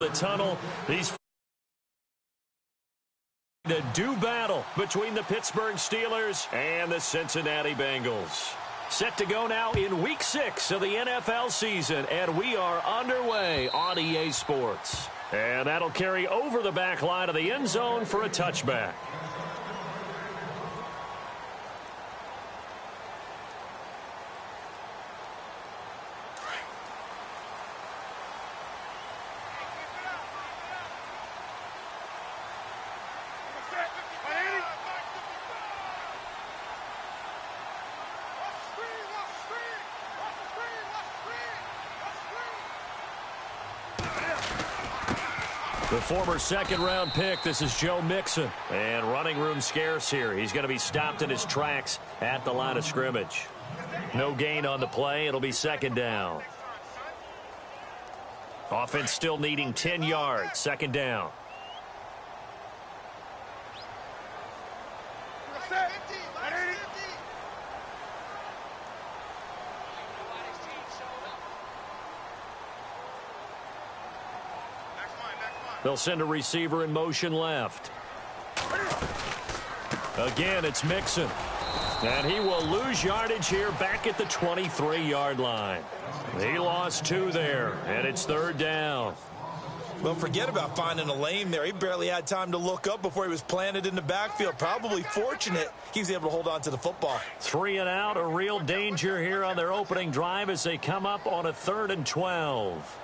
The tunnel. These the do battle between the Pittsburgh Steelers and the Cincinnati Bengals. Set to go now in Week 6 of the NFL season, and we are underway on EA Sports. And that'll carry over the back line of the end zone for a touchback. The former second-round pick, this is Joe Mixon. And running room scarce here. He's going to be stopped in his tracks at the line of scrimmage. No gain on the play. It'll be second down. Offense still needing 10 yards. Second down. They'll send a receiver in motion left. Again, it's Mixon. And he will lose yardage here back at the 23-yard line. He lost 2 there, and it's third down. Well, forget about finding a lane there. He barely had time to look up before he was planted in the backfield. Probably fortunate he was able to hold on to the football. 3 and out, a real danger here on their opening drive as they come up on a 3rd and 12.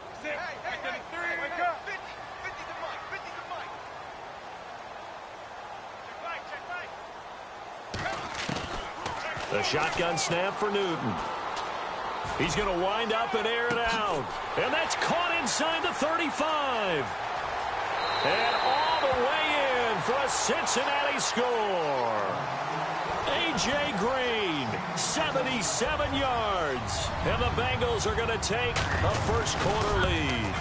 The shotgun snap for Newton. He's going to wind up and air it out. And that's caught inside the 35. And all the way in for a Cincinnati score. A.J. Green, 77 yards. And the Bengals are going to take a first-quarter lead.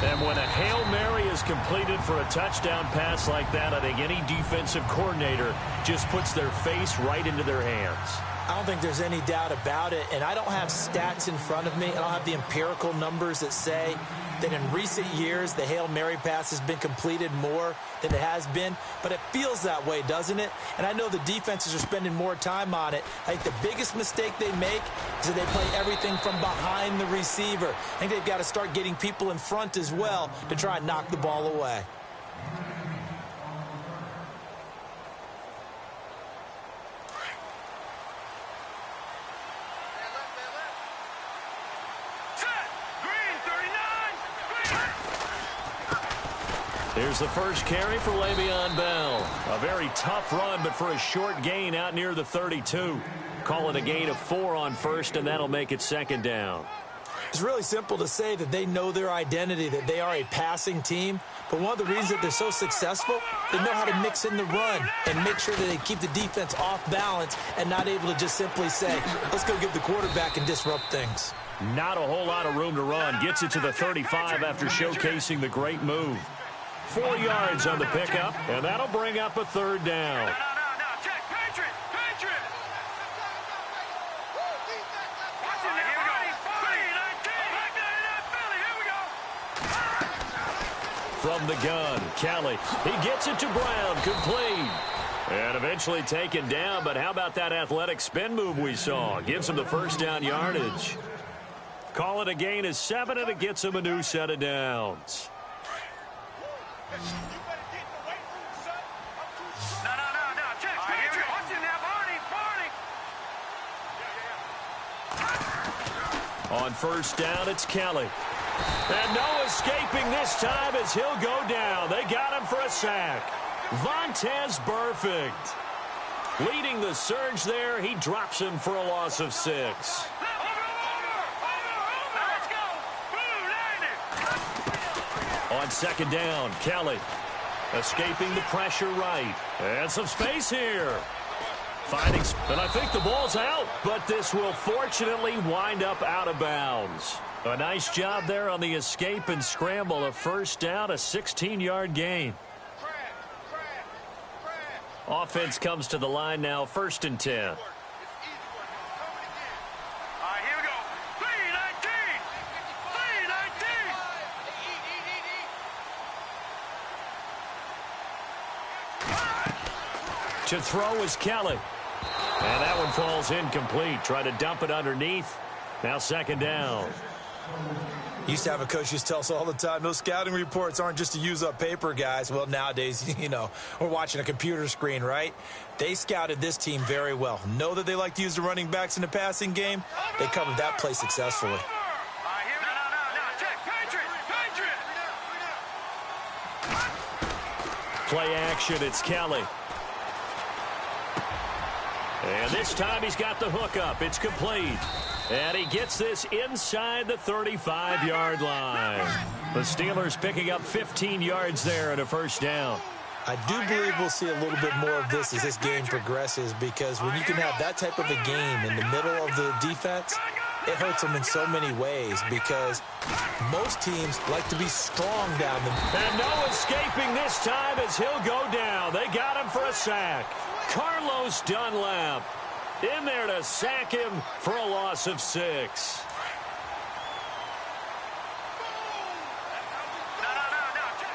And when a Hail Mary is completed for a touchdown pass like that, I think any defensive coordinator just puts their face right into their hands. I don't think there's any doubt about it, and I don't have stats in front of me. I don't have the empirical numbers that say that in recent years the Hail Mary pass has been completed more than it has been, but it feels that way, doesn't it? And I know the defenses are spending more time on it. I think the biggest mistake they make is that they play everything from behind the receiver. I think they've got to start getting people in front as well to try and knock the ball away. Here's the first carry for Le'Veon Bell. A very tough run, but for a short gain out near the 32. Call it a gain of 4 on first, and that'll make it second down. It's really simple to say that they know their identity, that they are a passing team. But one of the reasons that they're so successful, they know how to mix in the run and make sure that they keep the defense off balance and not able to just simply say, let's go get the quarterback and disrupt things. Not a whole lot of room to run. Gets it to the 35 after showcasing the great move. 4 yards on the pickup, and that'll bring up a third down. Check, Patriot. From the gun, Kelly. He gets it to Brown, complete. And eventually taken down, but how about that athletic spin move we saw? Gives him the first down yardage. Call it a gain of 7, and it gets him a new set of downs. No. Check, Patriot. Watch him now, Barney. On first down, it's Kelly. And no escaping this time as he'll go down. They got him for a sack. Vontaze Burfict. Leading the surge there, he drops him for a loss of 6. On second down, Kelly escaping the pressure right. And some space here. Finding, and I think the ball's out, but this will fortunately wind up out of bounds. A nice job there on the escape and scramble. A first down, a 16-yard gain. Offense comes to the line now, 1st and 10. To throw is Kelly. And that one falls incomplete. Try to dump it underneath. Now second down. Used to have a coach used to tell us all the time, those scouting reports aren't just to use up paper, guys. Well, nowadays, we're watching a computer screen, right? They scouted this team very well. Know that they like to use the running backs in the passing game. They covered that play successfully. No, check. Patriot. Play action, it's Kelly. And this time he's got the hook up. It's complete. And he gets this inside the 35-yard line. The Steelers picking up 15 yards there at a first down. I do believe we'll see a little bit more of this as this game progresses, because when you can have that type of a game in the middle of the defense, it hurts them in so many ways, because most teams like to be strong down the middle. And no escaping this time as he'll go down. They got him for a sack. Carlos Dunlap in there to sack him for a loss of 6. Here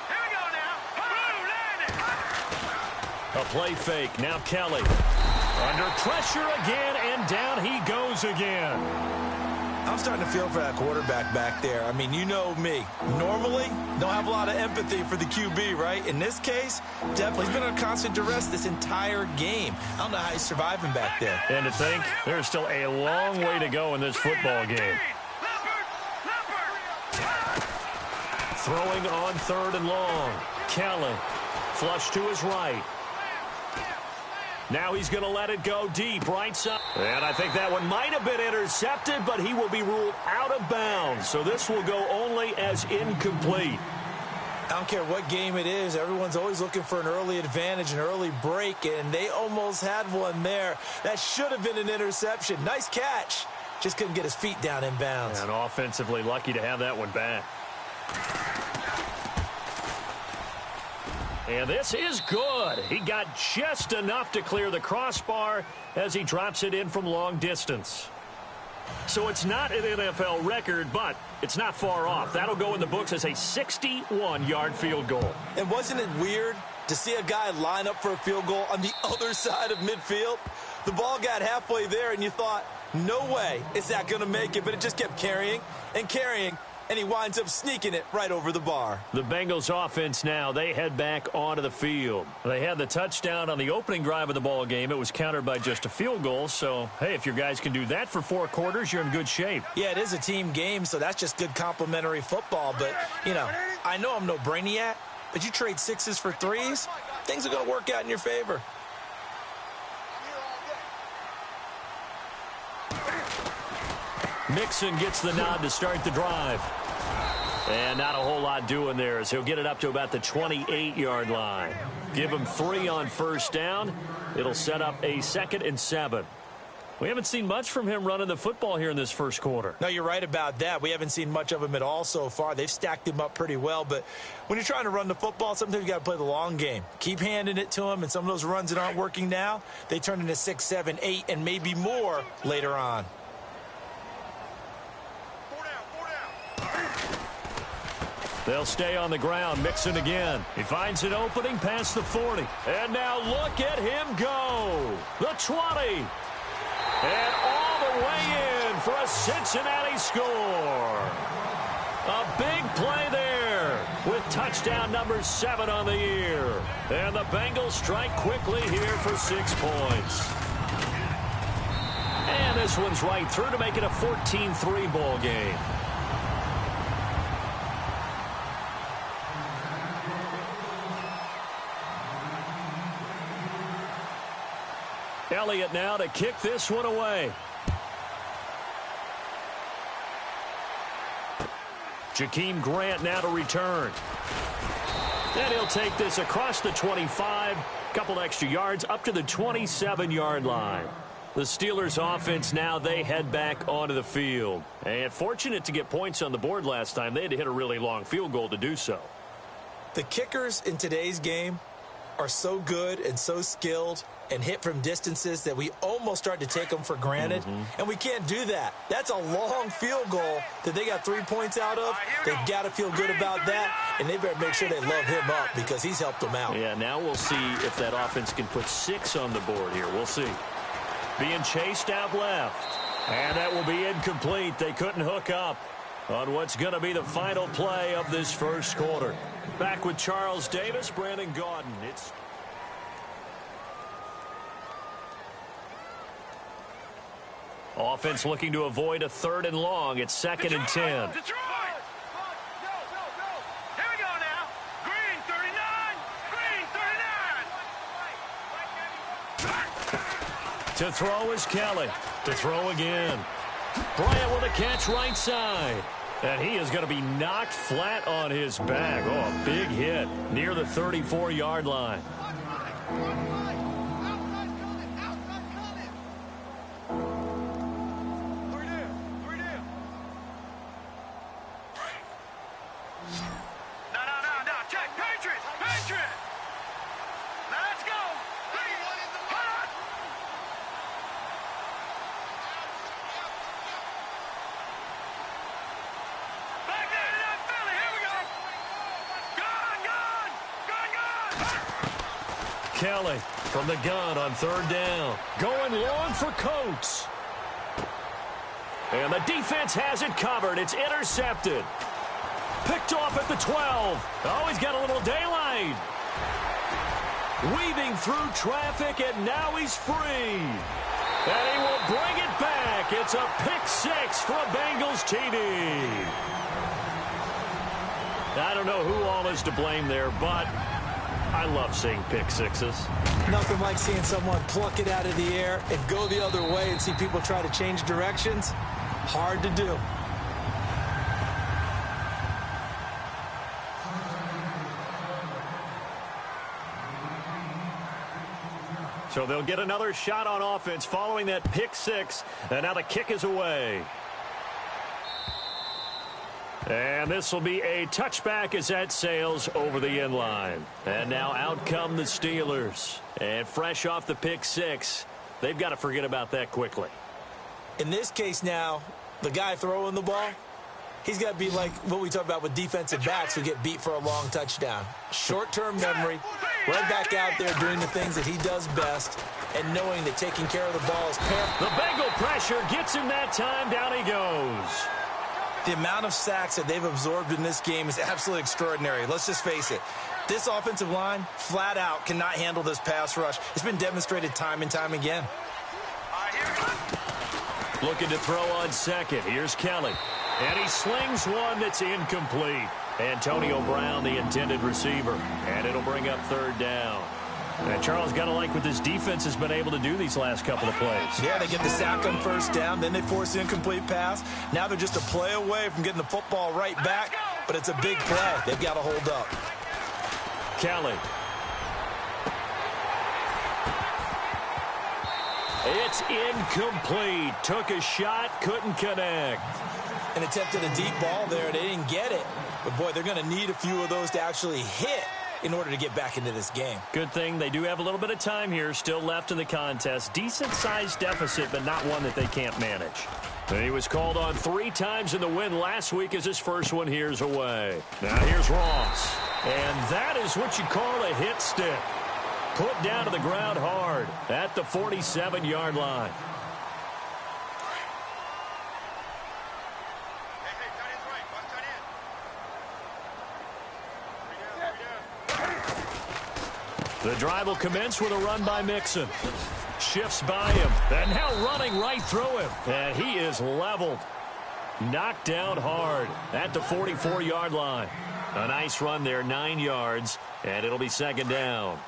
we go now. Boom, landed. A play fake. Now Kelly. Under pressure again, and down he goes again. I'm starting to feel for that quarterback back there. I mean, you know me. Normally, don't have a lot of empathy for the QB, right? In this case, definitely. He's been under constant duress this entire game. I don't know how he's surviving back there. And to think, there's still a long way to go in this football game. Throwing on 3rd and long. Kelly. Flush to his right. Now he's going to let it go deep, right side. And I think that one might have been intercepted, but he will be ruled out of bounds. So this will go only as incomplete. I don't care what game it is. Everyone's always looking for an early advantage, an early break, and they almost had one there. That should have been an interception. Nice catch. Just couldn't get his feet down in bounds. And offensively lucky to have that one back. And this is good. He got just enough to clear the crossbar as he drops it in from long distance. So it's not an NFL record, but it's not far off. That'll go in the books as a 61-yard field goal. And wasn't it weird to see a guy line up for a field goal on the other side of midfield? The ball got halfway there, and you thought, no way is that going to make it, but it just kept carrying and carrying. And he winds up sneaking it right over the bar. The Bengals offense now, they head back onto the field. They had the touchdown on the opening drive of the ball game. It was countered by just a field goal. So, hey, if your guys can do that for 4 quarters, you're in good shape. Yeah, it is a team game, so that's just good complimentary football. But, I know I'm no brainiac, but you trade 6s for 3s, things are going to work out in your favor. Mixon gets the nod to start the drive. And not a whole lot doing there as he'll get it up to about the 28-yard line. Give him 3 on first down. It'll set up a 2nd and 7. We haven't seen much from him running the football here in this first quarter. No, you're right about that. We haven't seen much of him at all so far. They've stacked him up pretty well. But when you're trying to run the football, sometimes you got to play the long game. Keep handing it to him, and some of those runs that aren't working now, they turn into 6, 7, 8, and maybe more later on. They'll stay on the ground. Mixon again. He finds an opening past the 40. And now look at him go. The 20. And all the way in for a Cincinnati score. A big play there with touchdown number 7 on the year. And the Bengals strike quickly here for 6 points. And this one's right through to make it a 14-3 ball game. Elliott now to kick this one away. Jakeem Grant now to return. And he'll take this across the 25, couple extra yards up to the 27-yard line. The Steelers offense now, they head back onto the field. And fortunate to get points on the board last time. They had to hit a really long field goal to do so. The kickers in today's game are so good and so skilled and hit from distances that we almost start to take them for granted, and we can't do that. That's a long field goal that they got 3 points out of. They've got to feel good about that, and they better make sure they love him up because he's helped them out. Yeah, now we'll see if that offense can put 6 on the board here. We'll see. Being chased out left, and that will be incomplete. They couldn't hook up on what's going to be the final play of this first quarter. Back with Charles Davis, Brandon Gaudin. It's offense looking to avoid a 3rd and long. It's 2nd and 10. Detroit! Here we go now. Green 39. Green 39. To throw is Kelly. To throw again. Bryant with a catch right side. And he is going to be knocked flat on his back. Oh, a big hit near the 34-yard line. No. Check. Patriots. Now let's go. Back there to that Philly. Here we go. Gone. Kelly from the gun on 3rd down. Going long for Coates. And the defense has it covered. It's intercepted. Picked off at the 12. Oh, he's got a little daylight. Weaving through traffic, and now he's free. And he will bring it back. It's a pick 6 for a Bengals TD. I don't know who all is to blame there, but I love seeing pick 6s. Nothing like seeing someone pluck it out of the air and go the other way and see people try to change directions. Hard to do. So they'll get another shot on offense following that pick 6. And now the kick is away. And this will be a touchback as that sails over the end line. And now out come the Steelers. And fresh off the pick 6, they've got to forget about that quickly. In this case now, the guy throwing the ball, he's got to be like what we talk about with defensive backs who get beat for a long touchdown. Short-term memory, right back out there doing the things that he does best, and knowing that taking care of the ball is paramount. The Bengal pressure gets him that time. Down he goes. The amount of sacks that they've absorbed in this game is absolutely extraordinary. Let's just face it. This offensive line, flat out, cannot handle this pass rush. It's been demonstrated time and time again. Looking to throw on 2nd. Here's Kelly. And he slings one that's incomplete. Antonio Brown, the intended receiver. And it'll bring up 3rd down. And Charles, got to like what this defense has been able to do these last couple of plays. Yeah, they get the sack on 1st down, then they force the incomplete pass. Now they're just a play away from getting the football right back, but it's a big play. They've got to hold up. Kelly. It's incomplete. Took a shot, couldn't connect. And attempted a deep ball there. They didn't get it. But, boy, they're going to need a few of those to actually hit in order to get back into this game. Good thing they do have a little bit of time here still left in the contest. Decent-sized deficit, but not one that they can't manage. And he was called on 3 times in the win last week as his first one here's away. Now here's Ross. And that is what you call a hit stick. Put down to the ground hard at the 47-yard line. The drive will commence with a run by Mixon. Shifts by him. And now running right through him. And he is leveled. Knocked down hard at the 44-yard line. A nice run there, 9 yards. And it'll be 2nd down.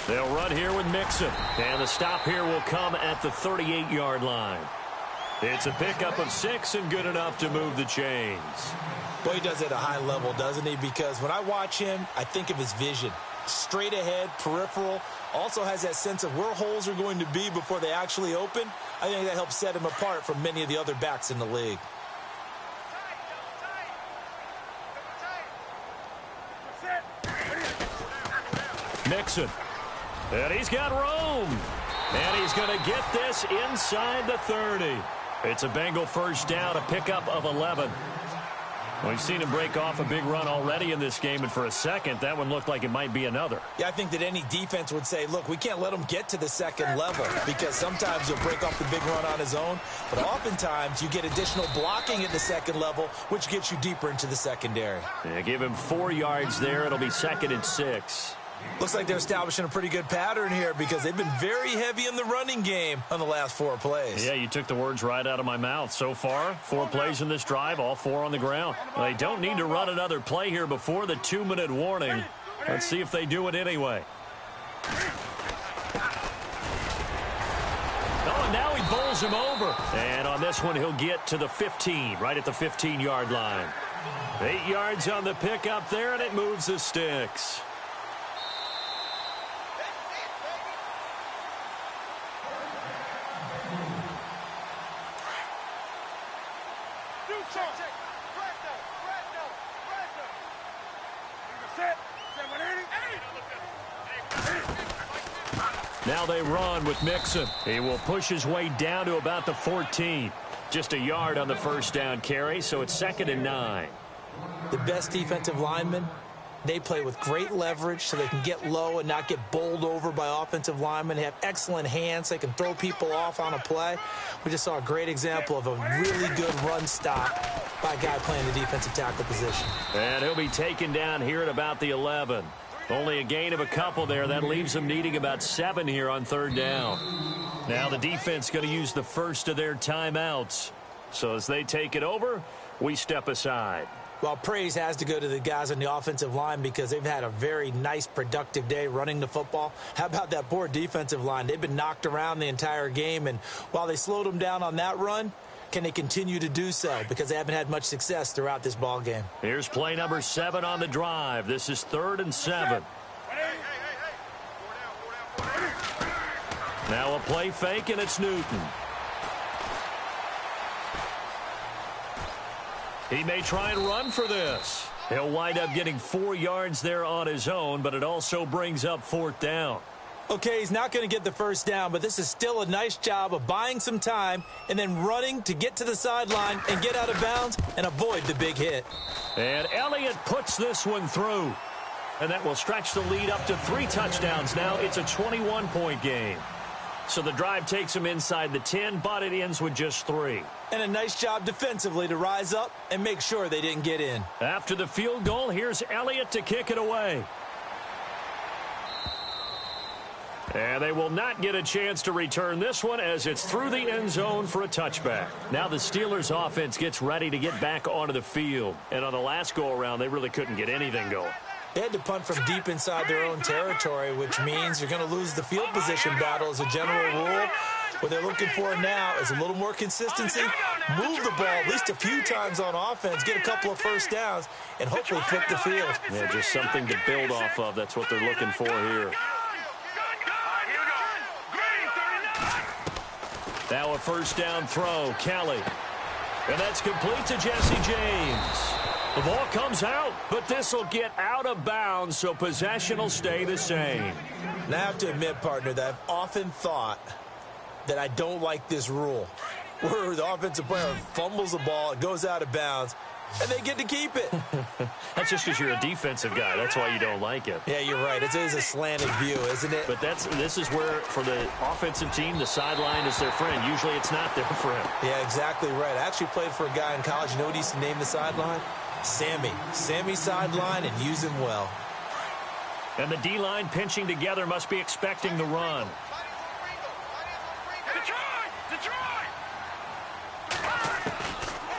They'll run here with Mixon. And the stop here will come at the 38-yard line. It's a pickup of 6 and good enough to move the chains. Boy, he does it at a high level, doesn't he? Because when I watch him, I think of his vision. Straight ahead, peripheral. Also has that sense of where holes are going to be before they actually open. I think that helps set him apart from many of the other backs in the league. Mixon. And he's got room. And he's going to get this inside the 30. It's a Bengal first down, a pickup of 11. We've seen him break off a big run already in this game, and for a second, that one looked like it might be another. Yeah, I think that any defense would say, look, we can't let him get to the second level because sometimes he'll break off the big run on his own, but oftentimes you get additional blocking at the second level, which gets you deeper into the secondary. Yeah, give him 4 yards there. It'll be 2nd and 6. Looks like they're establishing a pretty good pattern here because they've been very heavy in the running game on the last 4 plays. Yeah, you took the words right out of my mouth. So far, 4 plays in this drive, all 4 on the ground. They don't need to run another play here before the 2-minute warning. Let's see if they do it anyway. Oh, and now he bowls him over. And on this one, he'll get to the 15, right at the 15-yard line. 8 yards on the pickup there, and it moves the sticks. Now they run with Mixon. He will push his way down to about the 14. Just a yard on the first down carry, so it's 2nd and 9. The best defensive linemen, they play with great leverage so they can get low and not get bowled over by offensive linemen. They have excellent hands. They can throw people off on a play. We just saw a great example of a really good run stop by a guy playing the defensive tackle position. And he'll be taken down here at about the 11. Only a gain of a couple there. That leaves them needing about 7 here on 3rd down. Now the defense going to use the first of their timeouts. So as they take it over, we step aside. Well, praise has to go to the guys on the offensive line because they've had a very nice, productive day running the football. How about that poor defensive line? They've been knocked around the entire game, and while they slowed them down on that run, can they continue to do so? Because they haven't had much success throughout this ball game. Here's play number 7 on the drive. This is 3rd and 7. Now a play fake, and it's Newton. He may try and run for this. He'll wind up getting 4 yards there on his own, but it also brings up 4th down. Okay, he's not going to get the first down, but this is still a nice job of buying some time and then running to get to the sideline and get out of bounds and avoid the big hit. And Elliott puts this one through. And that will stretch the lead up to 3 touchdowns now. It's a 21-point game. So the drive takes him inside the 10, but it ends with just 3. And a nice job defensively to rise up and make sure they didn't get in. After the field goal, here's Elliott to kick it away. And they will not get a chance to return this one as it's through the end zone for a touchback. Now the Steelers offense gets ready to get back onto the field. And on the last go-around, they really couldn't get anything going. They had to punt from deep inside their own territory, which means you're going to lose the field position battle as a general rule. What they're looking for now is a little more consistency, move the ball at least a few times on offense, get a couple of first downs, and hopefully flip the field. Yeah, just something to build off of. That's what they're looking for here. Now a first down throw, Kelly. And that's complete to Jesse James. The ball comes out, but this will get out of bounds, so possession will stay the same. Now I have to admit, partner, that I've often thought that I don't like this rule, where the offensive player fumbles the ball, it goes out of bounds, and they get to keep it. That's just because you're a defensive guy. That's why you don't like it. Yeah, you're right. It is a slanted view, isn't it? But this is where, for the offensive team, the sideline is their friend. Usually it's not their friend. Yeah, exactly right. I actually played for a guy in college. You know what he used to name the sideline? Sammy. Sammy sideline, and use him well. And the D-line pinching together must be expecting the run.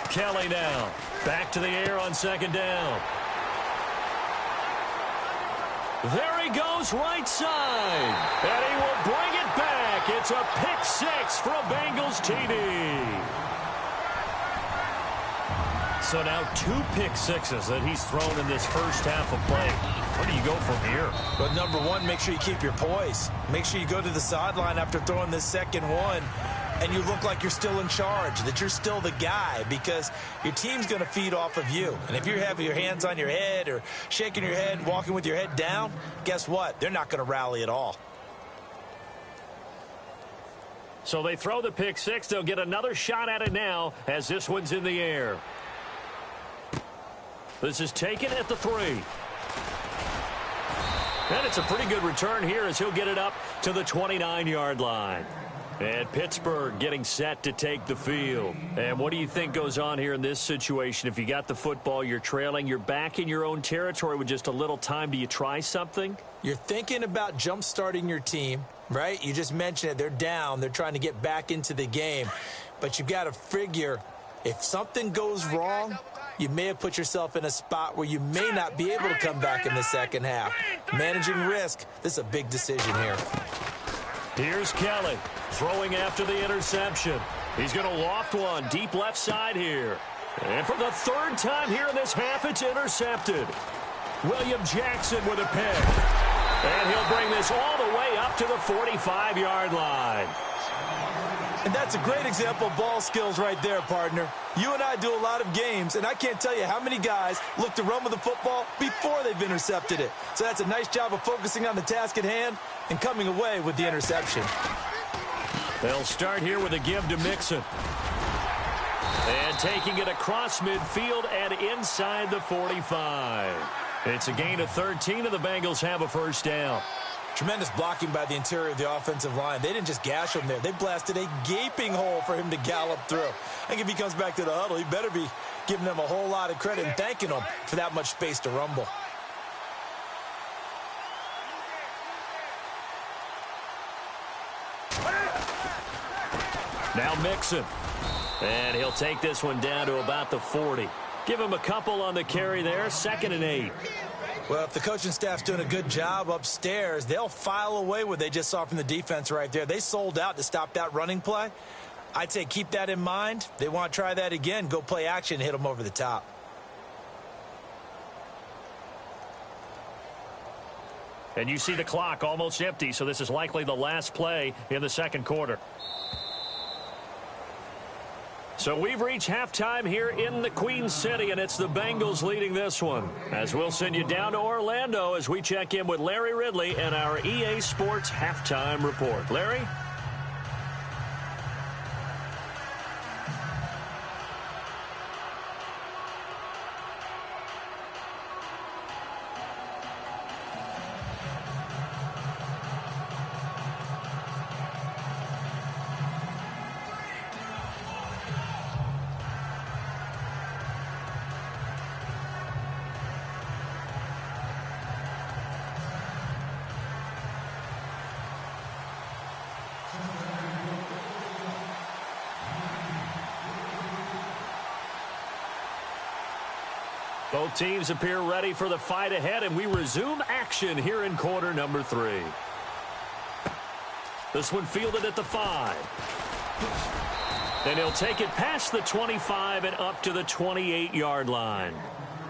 Kelly now. Back to the air on 2nd down. There he goes right side. And he will bring it back. It's a pick six for a Bengals TD. So now 2 pick sixes that he's thrown in this first half of play. Where do you go from here? But number one, make sure you keep your poise. Make sure you go to the sideline after throwing this second one, and you look like you're still in charge, that you're still the guy, because your team's going to feed off of you. And if you're having your hands on your head or shaking your head, walking with your head down, guess what? They're not going to rally at all. So they throw the pick six. They'll get another shot at it now as this one's in the air. This is taken at the 3. And it's a pretty good return here as he'll get it up to the 29-yard line. And Pittsburgh getting set to take the field. And what do you think goes on here in this situation? If you got the football, you're trailing, you're back in your own territory with just a little time. Do you try something? You're thinking about jump-starting your team, right? You just mentioned it. They're down. They're trying to get back into the game. But you've got to figure if something goes wrong, you may have put yourself in a spot where you may not be able to come back in the second half. Managing risk, this is a big decision here. Here's Kelly throwing after the interception. He's going to loft one deep left side here. And for the 3rd time here in this half, it's intercepted. William Jackson with a pick. And he'll bring this all the way up to the 45-yard line. And that's a great example of ball skills right there, partner. You and I do a lot of games, and I can't tell you how many guys look to run with the football before they've intercepted it. So that's a nice job of focusing on the task at hand and coming away with the interception. They'll start here with a give to Mixon. And taking it across midfield and inside the 45. It's a gain of 13, and the Bengals have a first down. Tremendous blocking by the interior of the offensive line. They didn't just gash him there. They blasted a gaping hole for him to gallop through. I think if he comes back to the huddle, he better be giving them a whole lot of credit and thanking them for that much space to rumble. Now Mixon. And he'll take this one down to about the 40. Give him a couple on the carry there. 2nd and 8. Well, if the coaching staff's doing a good job upstairs, they'll file away what they just saw from the defense right there. They sold out to stop that running play. I'd say keep that in mind. They want to try that again. Go play action and hit them over the top. And you see the clock almost empty, so this is likely the last play in the second quarter. So we've reached halftime here in the Queen City, and it's the Bengals leading this one. As we'll send you down to Orlando as we check in with Larry Ridley and our EA Sports Halftime Report. Larry? Both teams appear ready for the fight ahead, and we resume action here in quarter number 3. This one fielded at the 5. And he'll take it past the 25 and up to the 28-yard line.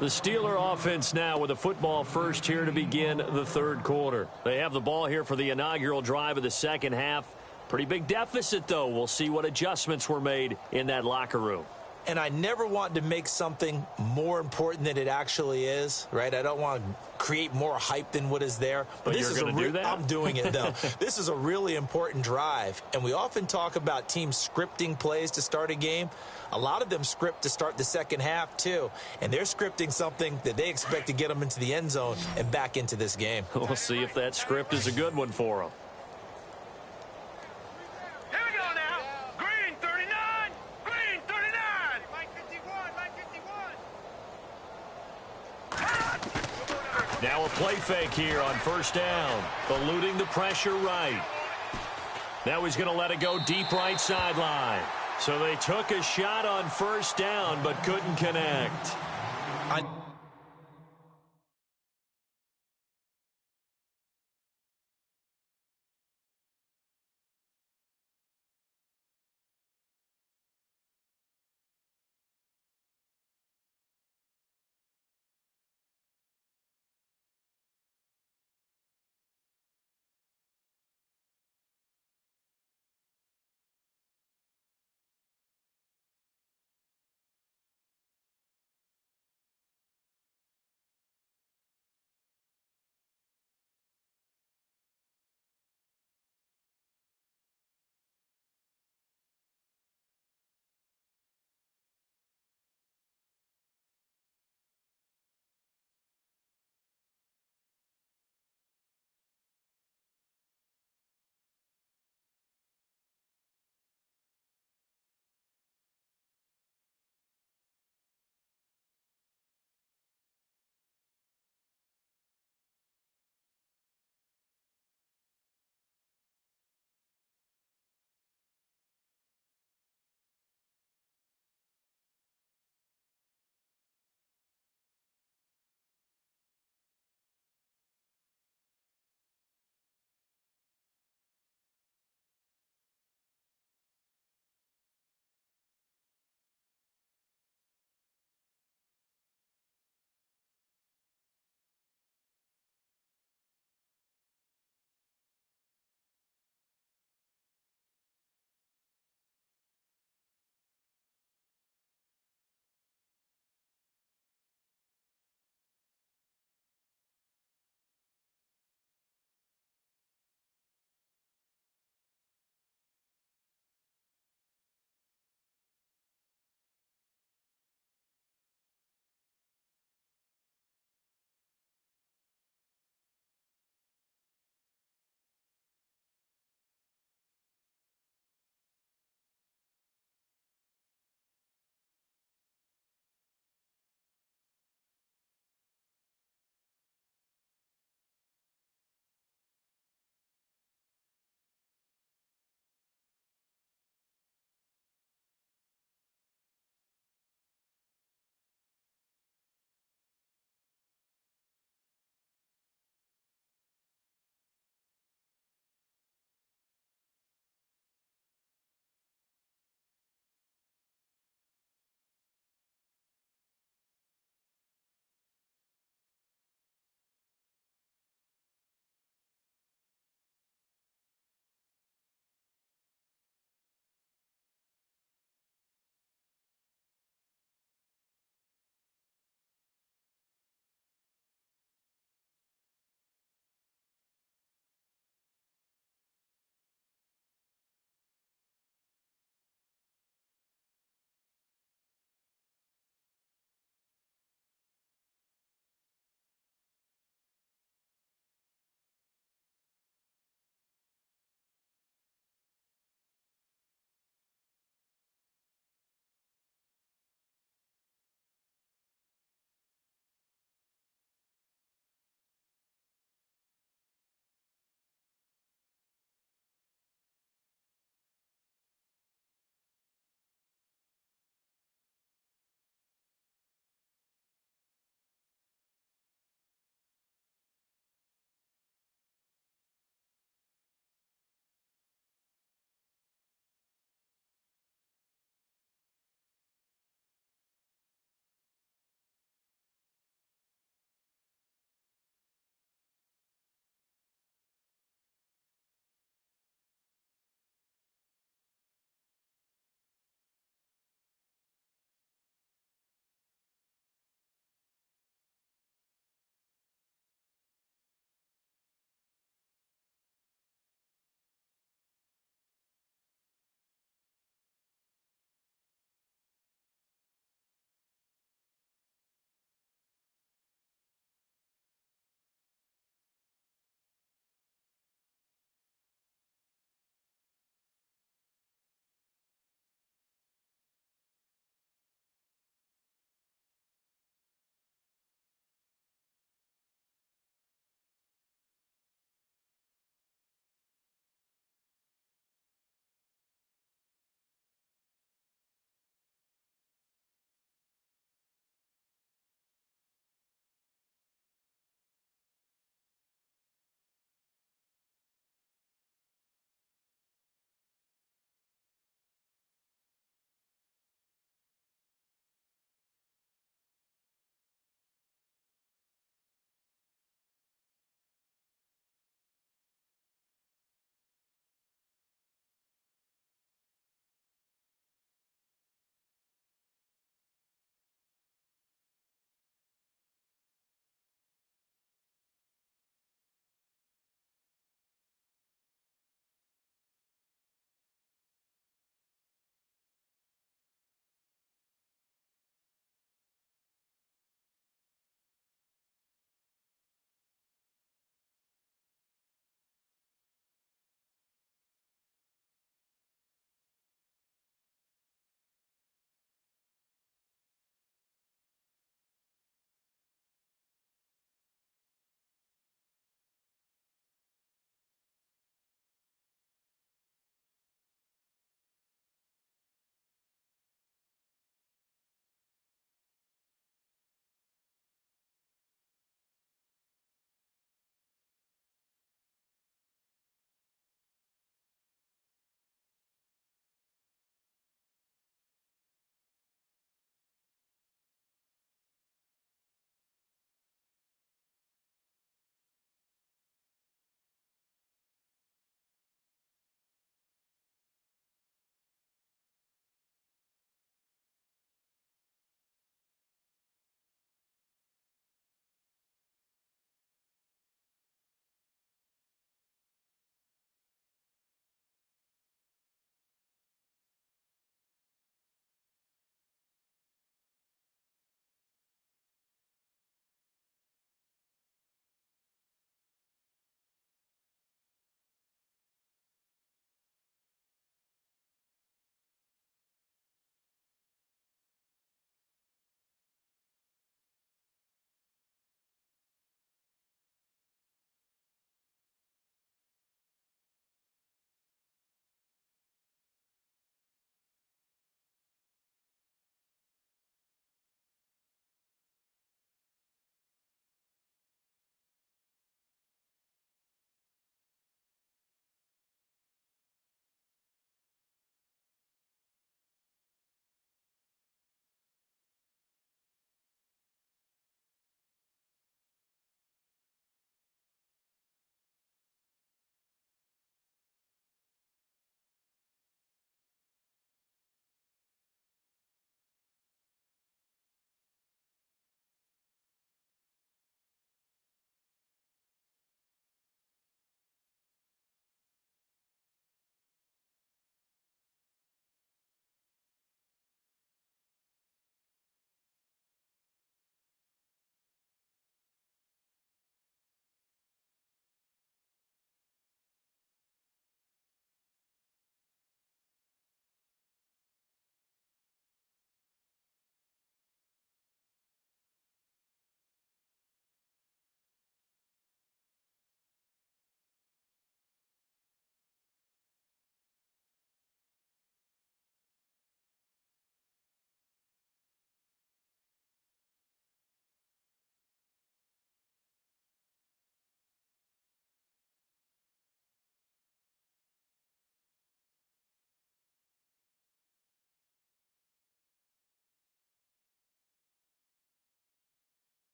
The Steeler offense now with a football first here to begin the third quarter. They have the ball here for the inaugural drive of the second half. Pretty big deficit, though. We'll see what adjustments were made in that locker room. And I never want to make something more important than it actually is, right? I don't want to create more hype than what is there. But this is going to do that? I'm doing it, though. This is a really important drive. And we often talk about teams scripting plays to start a game. A lot of them script to start the second half, too. And they're scripting something that they expect to get them into the end zone and back into this game. We'll see if that script is a good one for them. Now a play fake here on first down. Eluding the pressure right. Now he's going to let it go deep right sideline. So they took a shot on first down but couldn't connect.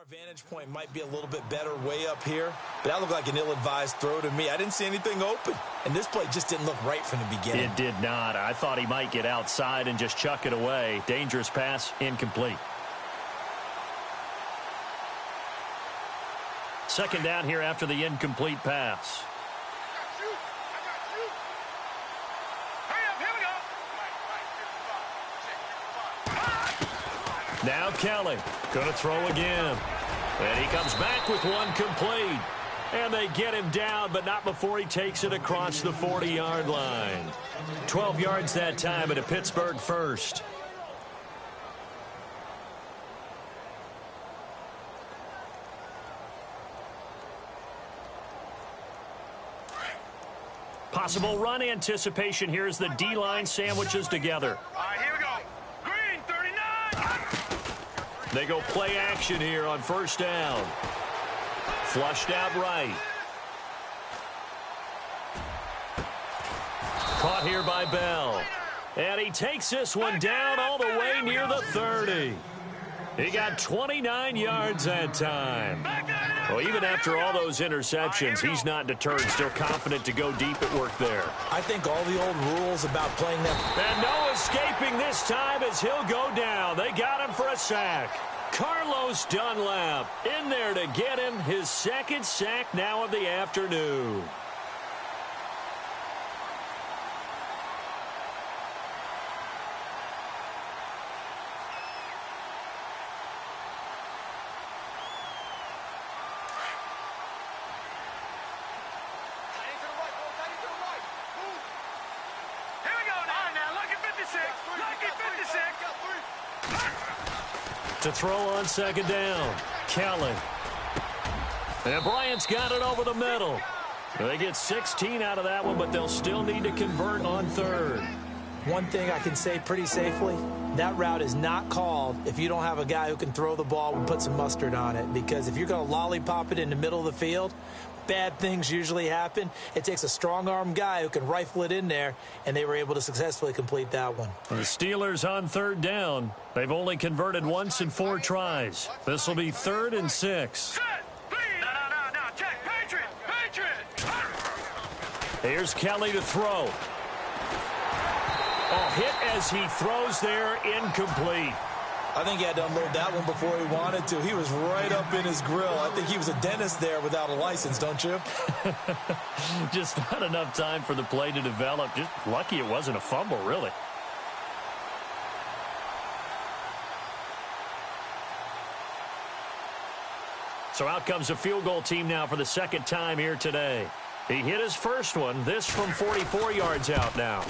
Our vantage point might be a little bit better way up here, but that looked like an ill-advised throw to me. I didn't see anything open, and this play just didn't look right from the beginning. It did not. I thought he might get outside and just chuck it away. Dangerous pass, incomplete. Second down here after the incomplete pass. Now Kelly going to throw again. And he comes back with one complete. And they get him down, but not before he takes it across the 40-yard line. 12 yards that time, and a Pittsburgh first. Possible run anticipation here as the D-line sandwiches together. All right, here we go. Green, 39. They go play action here on first down. Flushed out right. Caught here by Bell. And he takes this one down all the way near the 30. He got 29 yards that time. Well, even after all those interceptions, he's not deterred, still confident to go deep at work there. I think all the old rules about playing that. And no escaping this time as he'll go down. They got him for a sack. Carlos Dunlap in there to get him his second sack now of the afternoon. To throw on second down, Kelly. And Bryant's got it over the middle. They get 16 out of that one, but they'll still need to convert on third. One thing I can say pretty safely, that route is not called if you don't have a guy who can throw the ball and put some mustard on it. Because if you're going to lollipop it in the middle of the field, bad things usually happen. It takes a strong-arm guy who can rifle it in there, and they were able to successfully complete that one. The Steelers on third down. They've only converted once in 4 tries. This will be 3rd and 6. No, check. Patriot. Here's Kelly to throw. Oh, hit as he throws there, incomplete. I think he had to unload that one before he wanted to. He was right up in his grill. I think he was a dentist there without a license, don't you? Just not enough time for the play to develop. Just lucky it wasn't a fumble, really. So out comes a field goal team now for the second time here today. He hit his first one, this from 44 yards out now.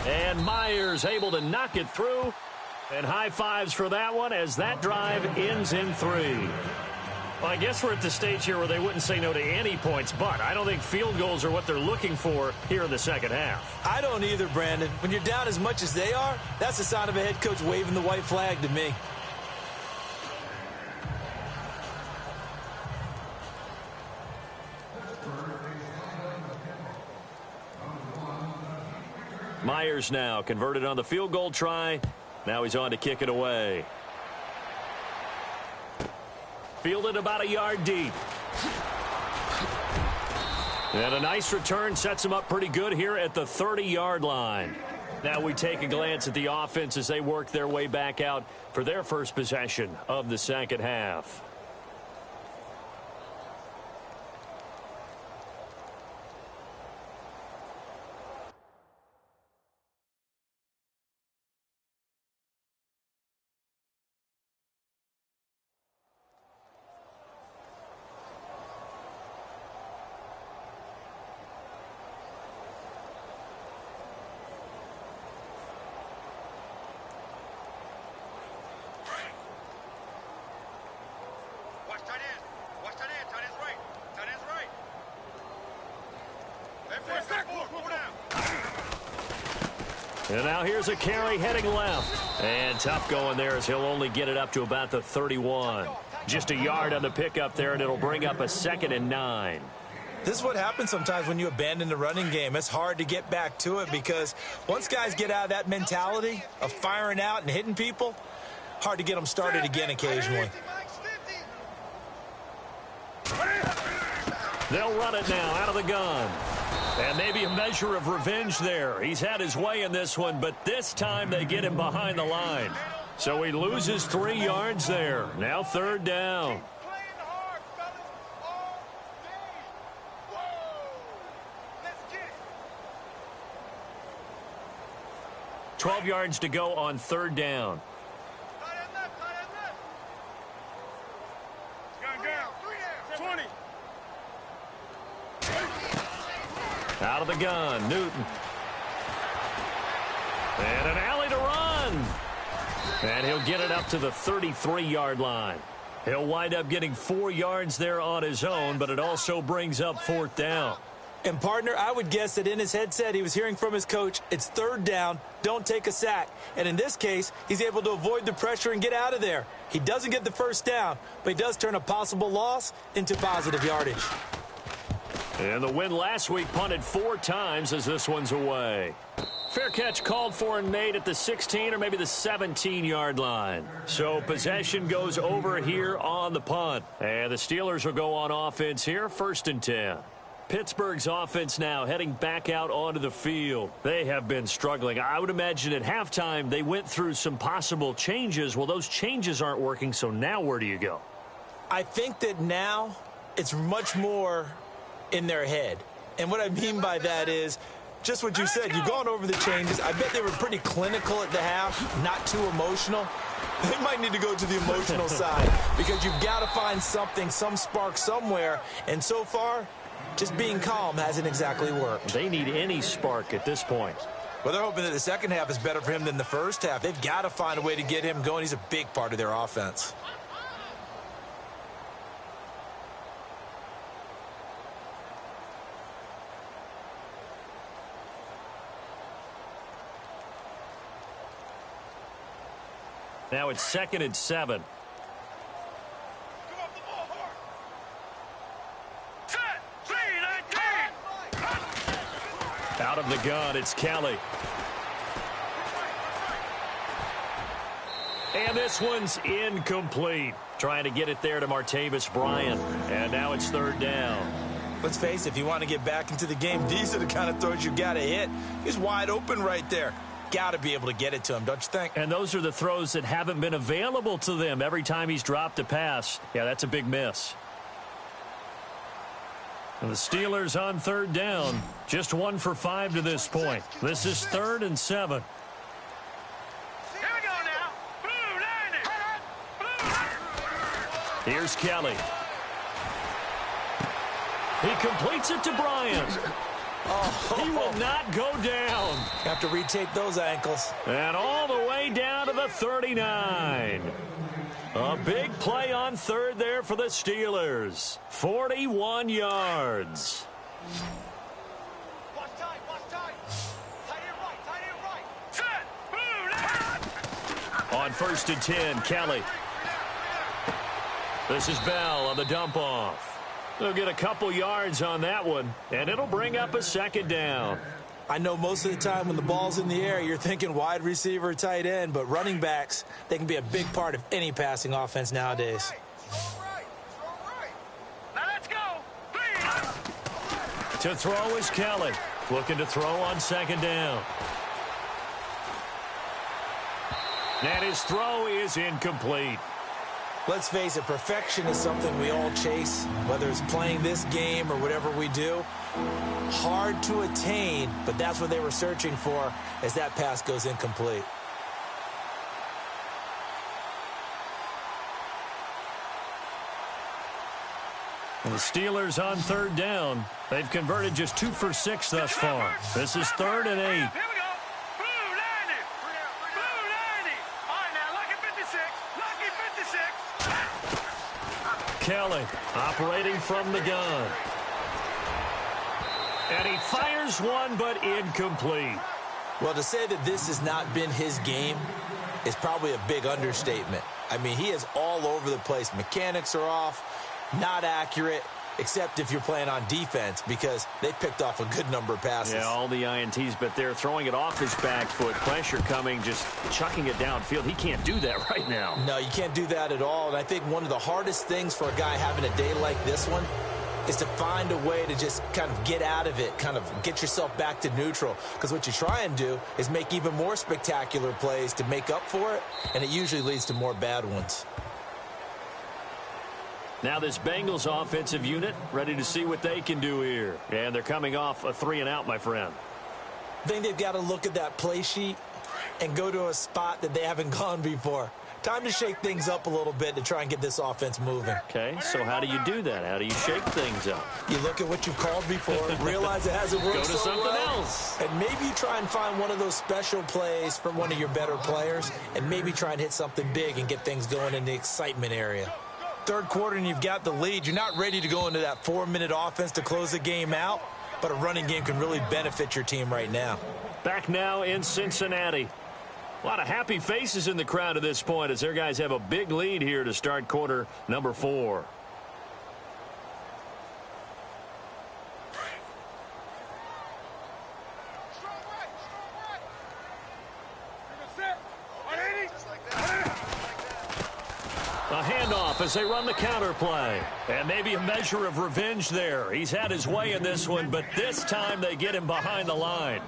And Myers able to knock it through. And high fives for that one as that drive ends in 3. Well, I guess we're at the stage here where they wouldn't say no to any points, but I don't think field goals are what they're looking for here in the second half. I don't either, Brandon. When you're down as much as they are, that's the sign of a head coach waving the white flag to me. Myers now converted on the field goal try. Now he's on to kick it away. Fielded about a yard deep. And a nice return sets him up pretty good here at the 30-yard line. Now we take a glance at the offense as they work their way back out for their first possession of the second half. And now here's a carry heading left. And tough going there as he'll only get it up to about the 31. Just a yard on the pickup there, and it'll bring up a 2nd and 9. This is what happens sometimes when you abandon the running game. It's hard to get back to it because once guys get out of that mentality of firing out and hitting people, hard to get them started again occasionally. They'll run it now out of the gun. And maybe a measure of revenge there. He's had his way in this one, but this time they get him behind the line. So he loses 3 yards there. Now 3rd down. 12 yards to go on 3rd down. Out of the gun, Newton. And an alley to run. And he'll get it up to the 33-yard line. He'll wind up getting 4 yards there on his own, but it also brings up 4th down. And, partner, I would guess that in his headset he was hearing from his coach, it's 3rd down, don't take a sack. And in this case, he's able to avoid the pressure and get out of there. He doesn't get the 1st down, but he does turn a possible loss into positive yardage. And the win last week punted 4 times as this one's away. Fair catch called for and made at the 16 or maybe the 17-yard line. So possession goes over here on the punt. And the Steelers will go on offense here, 1st and 10. Pittsburgh's offense now heading back out onto the field. They have been struggling. I would imagine at halftime they went through some possible changes. Well, those changes aren't working, so now where do you go? I think that now it's much more in their head. And what I mean by that is just what you said. You've gone over the changes. I bet they were pretty clinical at the half, not too emotional. They might need to go to the emotional side because you've got to find something, some spark somewhere. And so far, just being calm hasn't exactly worked. They need any spark at this point. Well, they're hoping that the second half is better for him than the first half. They've got to find a way to get him going. He's a big part of their offense. Now it's 2nd and 7. Out of the gun, it's Kelly. And this one's incomplete. Trying to get it there to Martavis Bryant. And now it's 3rd down. Let's face it, if you want to get back into the game, these are the kind of throws you got to hit. He's wide open right there. Got to be able to get it to him, don't you think? And those are the throws that haven't been available to them every time he's dropped a pass. Yeah, that's a big miss. And the Steelers on 3rd down. Just 1 for 5 to this point. This is 3rd and 7. Here we go now. Blue line it. Here's Kelly. He completes it to Bryant. He will not go down. Have to retape those ankles. And all the way down to the 39. A big play on 3rd there for the Steelers. 41 yards. Watch time, watch time. Tight end right. Set. Blue line. On 1st and 10, Kelly. This is Bell on the dump off. They'll get a couple yards on that one, and it'll bring up a 2nd down. I know most of the time when the ball's in the air, you're thinking wide receiver, tight end, but running backs, they can be a big part of any passing offense nowadays. Now let's go. To throw is Kelly. Looking to throw on 2nd down. And his throw is incomplete. Let's face it, perfection is something we all chase, whether it's playing this game or whatever we do. Hard to attain, but that's what they were searching for as that pass goes incomplete. And the Steelers on 3rd down. They've converted just 2 for 6 thus far. This is 3rd and 8. Here we go. Blue line it. Blue line it. All right, now, lucky 56. Lucky 56. Kelly operating from the gun. And he fires one, but incomplete. Well, to say that this has not been his game is probably a big understatement. I mean, he is all over the place. Mechanics are off, not accurate, except if you're playing on defense because they picked off a good number of passes. Yeah, all the INTs, but they're throwing it off his back foot. Pressure coming, just chucking it downfield. He can't do that right now. No, you can't do that at all. And I think one of the hardest things for a guy having a day like this one is to find a way to just kind of get out of it, kind of get yourself back to neutral. Because what you try and do is make even more spectacular plays to make up for it, and it usually leads to more bad ones. Now this Bengals offensive unit ready to see what they can do here. And they're coming off a 3-and-out, my friend. I think they've got to look at that play sheet and go to a spot that they haven't gone before. Time to shake things up a little bit to try and get this offense moving. Okay, so how do you do that? How do you shake things up? You look at what you've called before, realize it hasn't worked Go to so something well, else. and maybe you try and find one of those special plays from one of your better players, and maybe try and hit something big and get things going in the excitement area. Third quarter and you've got the lead. You're not ready to go into that 4-minute offense to close the game out, but a running game can really benefit your team right now. Back now in Cincinnati. A lot of happy faces in the crowd at this point as their guys have a big lead here to start quarter number 4. A handoff as they run the counter play. And maybe a measure of revenge there. He's had his way in this one, but this time they get him behind the line.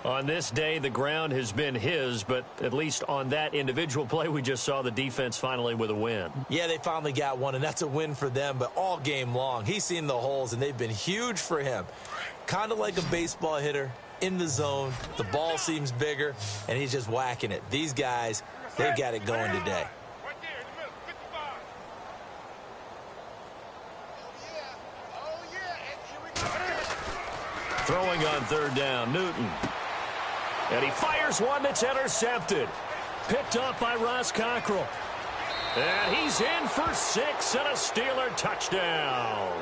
On this day, the ground has been his, but at least on that individual play, we just saw the defense finally with a win. Yeah, they finally got one, and that's a win for them, but all game long, he's seen the holes, and they've been huge for him. Kind of like a baseball hitter in the zone. The ball seems bigger, and he's just whacking it. These guys, they've got it going today. Throwing on third down, Newton. And he fires one that's intercepted. Picked up by Ross Cockrell. And he's in for 6 and a Steeler touchdown.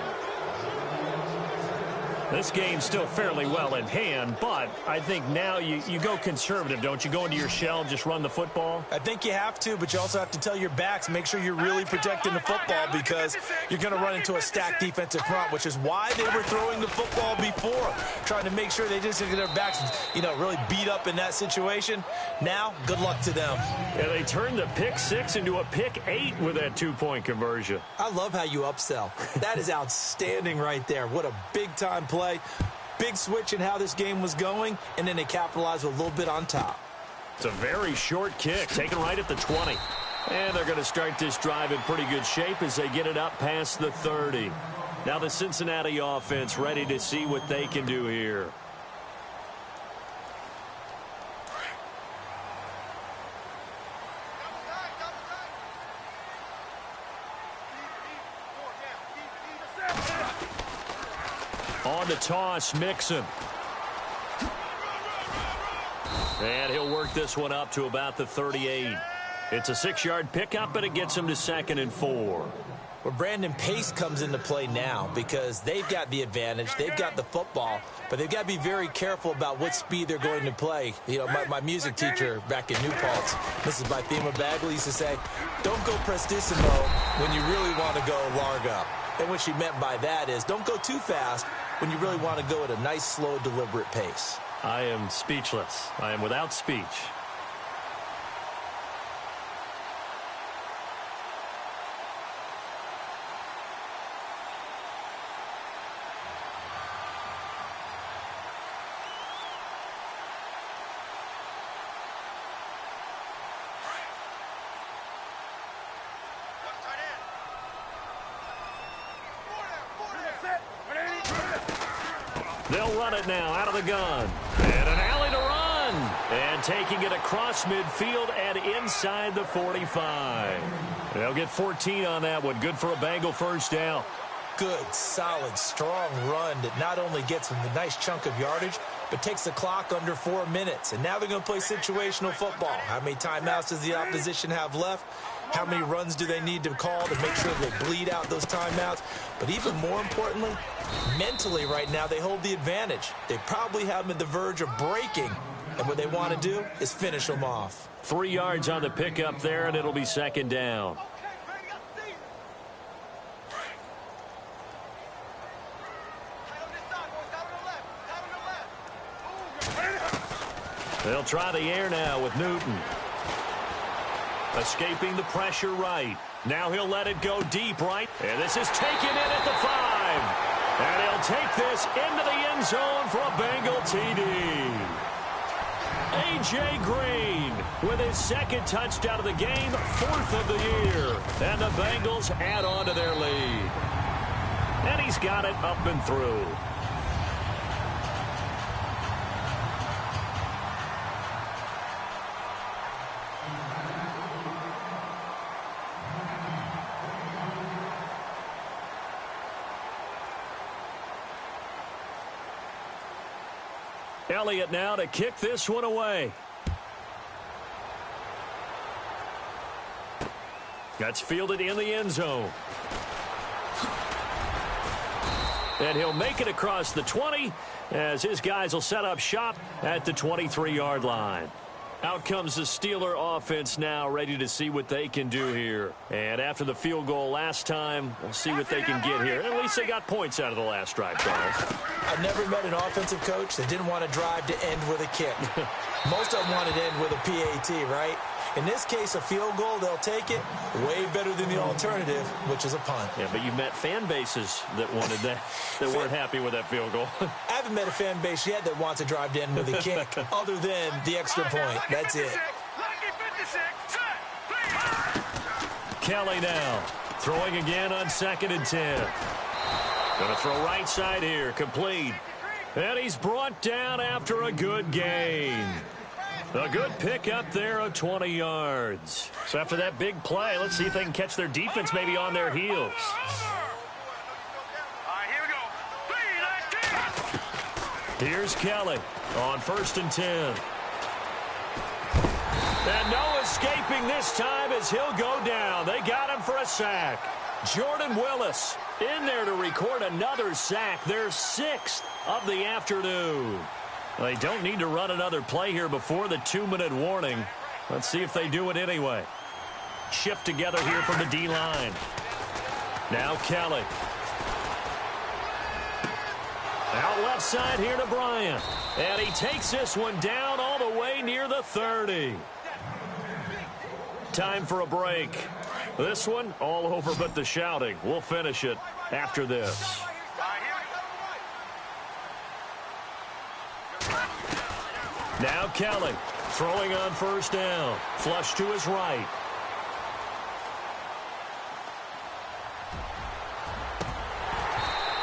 This game's still fairly well in hand, but I think now you go conservative, don't you? Go into your shell, just run the football? I think you have to, but you also have to tell your backs, make sure you're really protecting the football because you're going to run into a stacked defensive front, which is why they were throwing the football before, trying to make sure they just get their backs, really beat up in that situation. Now, good luck to them. Yeah, they turned the pick 6 into a pick 8 with that 2-point conversion. I love how you upsell. That is outstanding right there. What a big-time play. Big switch in how this game was going, and then they capitalized with a little bit on top. It's a very short kick, taken right at the 20. And they're going to start this drive in pretty good shape as they get it up past the 30. Now the Cincinnati offense ready to see what they can do here. On the toss, Mixon. And he'll work this one up to about the 38. It's a 6-yard pickup, and it gets him to 2nd and 4. Well, Brandon Pace comes into play now because they've got the advantage. They've got the football, but they've got to be very careful about what speed they're going to play. My music teacher back in New Paltz, Mrs. Bythema Bagley, used to say, don't go prestissimo when you really want to go largo. And what she meant by that is don't go too fast when you really want to go at a nice, slow, deliberate pace. I am speechless. I am without speech. They'll run it now out of the gun. And an alley to run. And taking it across midfield and inside the 45. They'll get 14 on that one. Good for a Bengal first down. Good, solid, strong run that not only gets them a nice chunk of yardage, but takes the clock under 4 minutes. And now they're going to play situational football. How many timeouts does the opposition have left? How many runs do they need to call to make sure they bleed out those timeouts? But even more importantly, mentally right now, they hold the advantage. They probably have them at the verge of breaking. And what they want to do is finish them off. 3 yards on the pickup there, and it'll be 2nd down. They'll try the air now with Newton. Escaping the pressure right. Now he'll let it go deep right. And this is taken in at the 5. And he'll take this into the end zone for a Bengal TD. A.J. Green with his second touchdown of the game, fourth of the year. And the Bengals add on to their lead. And he's got it up and through. Elliott now to kick this one away. That's fielded in the end zone. And he'll make it across the 20 as his guys will set up shop at the 23-yard line. Out comes the Steeler offense now, ready to see what they can do here. And after the field goal last time, we'll see what they can get here. At least they got points out of the last drive, Charles. I've never met an offensive coach that didn't want to drive to end with a kick. Most of them wanted to end with a PAT, right? In this case, a field goal, they'll take it. Way better than the alternative, which is a punt. Yeah, but you've met fan bases that wanted that, that weren't happy with that field goal. I haven't met a fan base yet that wants to drive to end with a kick, other than the extra point. That's it. Kelly now, throwing again on 2nd and 10. Going to throw right side here, complete. And he's brought down after a good gain. A good pickup there of 20 yards. So after that big play, let's see if they can catch their defense maybe on their heels. Here's Kelly on 1st and 10. And no escaping this time as he'll go down. They got him for a sack. Jordan Willis in there to record another sack. Their 6th of the afternoon. They don't need to run another play here before the 2-minute warning. Let's see if they do it anyway. Shift together here from the D-line. Now Kelly. Out left side here to Bryant. And he takes this one down all the way near the 30. Time for a break. This one all over but the shouting. We'll finish it after this. Now Kelly throwing on 1st down. Flush to his right.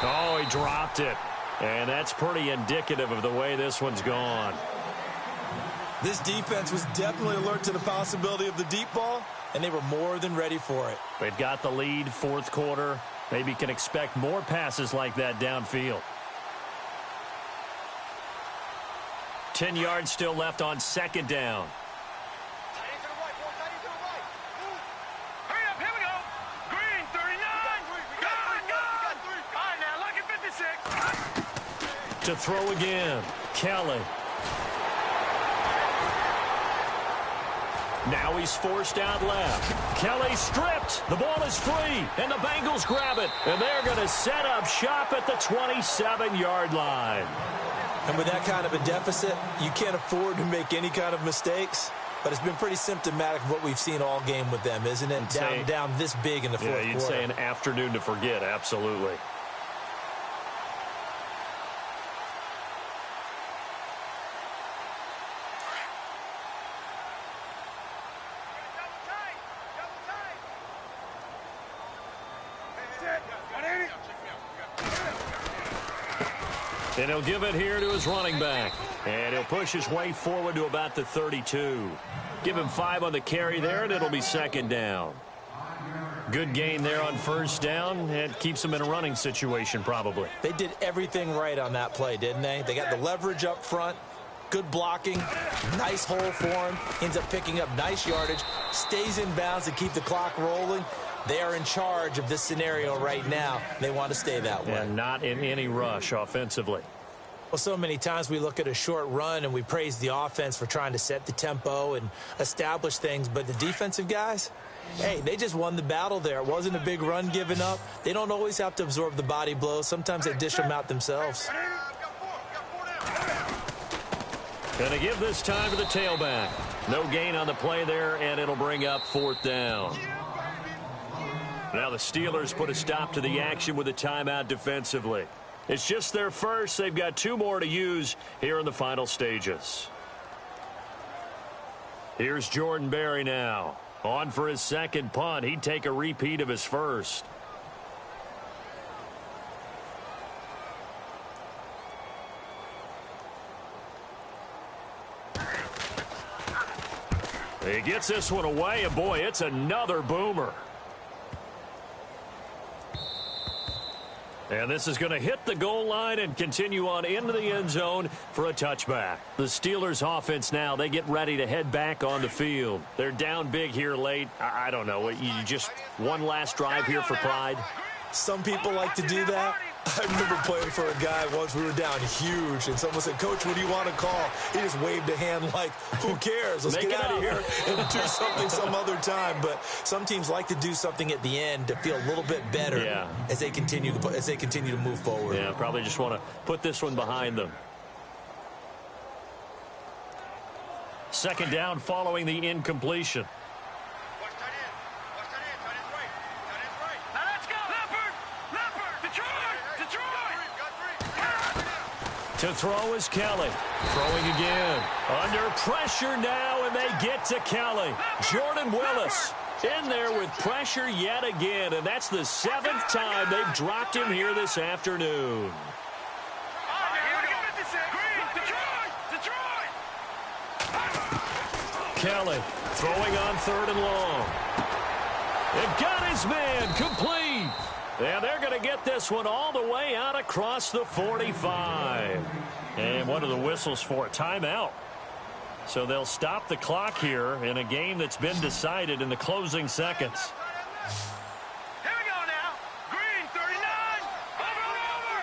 Oh, he dropped it. And that's pretty indicative of the way this one's gone. This defense was definitely alert to the possibility of the deep ball, and they were more than ready for it. They've got the lead, 4th quarter. Maybe can expect more passes like that downfield. 10 yards still left on 2nd down. Hurry up, here we go. Green, 39. Go. All right, now, lucky 56. To throw again, Kelly. Now he's forced out left. Kelly stripped. The ball is free, and the Bengals grab it. And they're going to set up shop at the 27-yard line. And with that kind of a deficit, you can't afford to make any kind of mistakes. But it's been pretty symptomatic of what we've seen all game with them, isn't it? Down this big in the 4th quarter. Yeah, you'd say an afternoon to forget, absolutely. And he'll give it here to his running back. And he'll push his way forward to about the 32. Give him 5 on the carry there, and it'll be 2nd down. Good gain there on 1st down. And keeps him in a running situation, probably. They did everything right on that play, didn't they? They got the leverage up front. Good blocking. Nice hole for him. Ends up picking up nice yardage. Stays in bounds to keep the clock rolling. They are in charge of this scenario right now. They want to stay that way. And not in any rush offensively. Well, so many times we look at a short run and we praise the offense for trying to set the tempo and establish things. But the defensive guys, hey, they just won the battle there. It wasn't a big run given up. They don't always have to absorb the body blows. Sometimes they dish them out themselves. Going to give this time to the tailback. No gain on the play there, and it'll bring up 4th down. Now the Steelers put a stop to the action with a timeout defensively. It's just their first. They've got 2 more to use here in the final stages. Here's Jordan Berry now. On for his second punt. He'd take a repeat of his first. He gets this one away, and boy, it's another boomer. And this is going to hit the goal line and continue on into the end zone for a touchback. The Steelers offense now, they get ready to head back on the field. They're down big here late. I don't know. You just one last drive here for pride? Some people like to do that. I remember playing for a guy once. We were down huge, and someone said, "Coach, what do you want to call?" He just waved a hand like, "Who cares? Let's get out of here and do something some other time." But some teams like to do something at the end to feel a little bit better as they continue to move forward. Yeah, probably just want to put this one behind them. Second down following the incompletion. To throw is Kelly. Throwing again. Under pressure now, and they get to Kelly. Jordan Willis in there with pressure yet again, and that's the 7th time they've dropped him here this afternoon. Kelly throwing on 3rd and long. And got his man complete. And they're going to get this one all the way out across the 45. And what are the whistles for? Timeout. So they'll stop the clock here in a game that's been decided in the closing seconds. Here we go now. Green, 39. Over.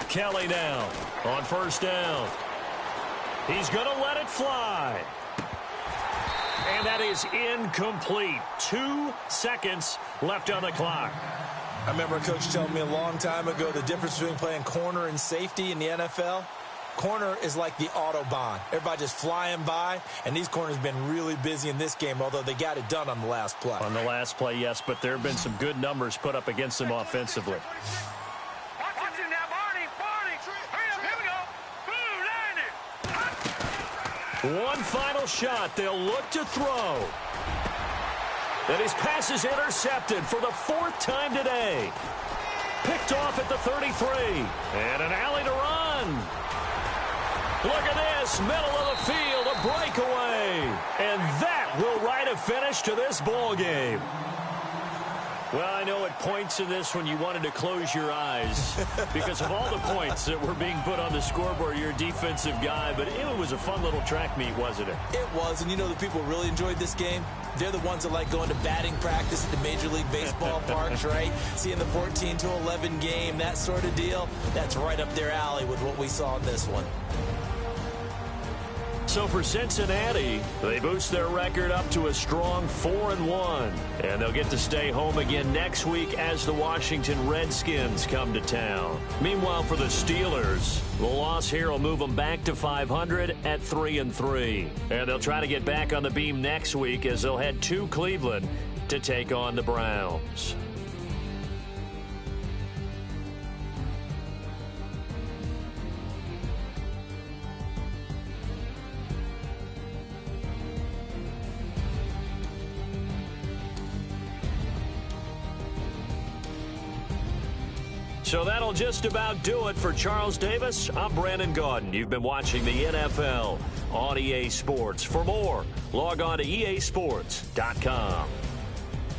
Kelly now on 1st down. He's going to let it fly. And that is incomplete. 2 seconds left on the clock. I remember a coach telling me a long time ago the difference between playing corner and safety in the NFL. Corner is like the Autobahn. Everybody just flying by, and these corners have been really busy in this game, although they got it done on the last play. On the last play, yes, but there have been some good numbers put up against them offensively. One final shot. They'll look to throw. And his pass is intercepted for the 4th time today. Picked off at the 33. And an alley to run. Look at this. Middle of the field. A breakaway. And that will write a finish to this ball game. Well, I know at points in this when you wanted to close your eyes because of all the points that were being put on the scoreboard. You're a defensive guy, but it was a fun little track meet, wasn't it? It was, and you know the people really enjoyed this game? They're the ones that like going to batting practice at the Major League Baseball parks, right? Seeing the 14-11 game, that sort of deal. That's right up their alley with what we saw in this one. So for Cincinnati, they boost their record up to a strong 4-1. And they'll get to stay home again next week as the Washington Redskins come to town. Meanwhile, for the Steelers, the loss here will move them back to 500 at 3-3. And they'll try to get back on the beam next week as they'll head to Cleveland to take on the Browns. So that'll just about do it for Charles Davis. I'm Brandon Gaudin. You've been watching the NFL on EA Sports. For more, log on to easports.com.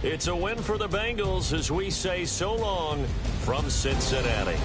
It's a win for the Bengals as we say so long from Cincinnati.